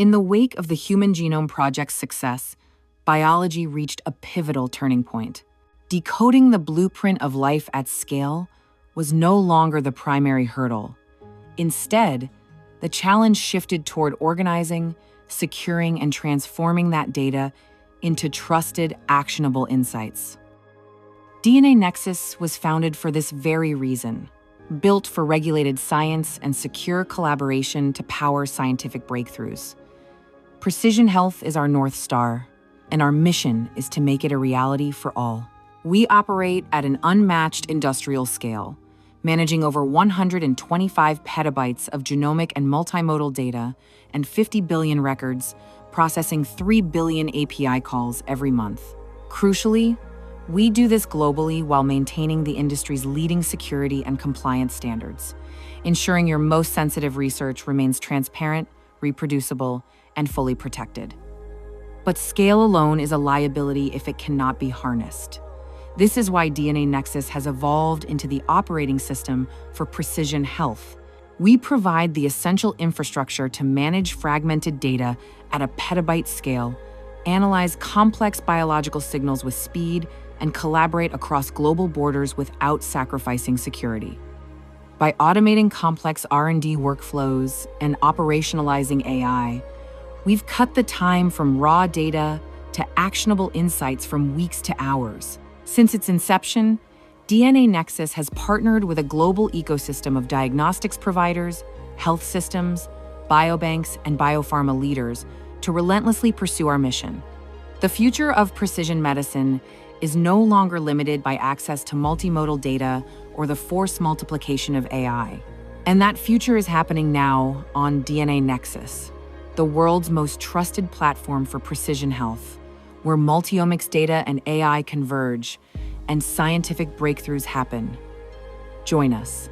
In the wake of the Human Genome Project's success, biology reached a pivotal turning point. Decoding the blueprint of life at scale was no longer the primary hurdle. Instead, the challenge shifted toward organizing, securing, and transforming that data into trusted, actionable insights. DNAnexus was founded for this very reason, built for regulated science and secure collaboration to power scientific breakthroughs. Precision health is our North Star, and our mission is to make it a reality for all. We operate at an unmatched industrial scale, managing over 125 petabytes of genomic and multimodal data and 50 billion records, processing 3 billion API calls every month. Crucially, we do this globally while maintaining the industry's leading security and compliance standards, ensuring your most sensitive research remains transparent, reproducible, and fully protected. But scale alone is a liability if it cannot be harnessed. This is why DNAnexus has evolved into the operating system for precision health. We provide the essential infrastructure to manage fragmented data at a petabyte scale, analyze complex biological signals with speed, and collaborate across global borders without sacrificing security. By automating complex R&D workflows and operationalizing AI, we've cut the time from raw data to actionable insights from weeks to hours. Since its inception, DNAnexus has partnered with a global ecosystem of diagnostics providers, health systems, biobanks, and biopharma leaders to relentlessly pursue our mission. The future of precision medicine is no longer limited by access to multimodal data or the force multiplication of AI. And that future is happening now on DNAnexus, the world's most trusted platform for precision health, where multiomics data and AI converge and scientific breakthroughs happen. Join us.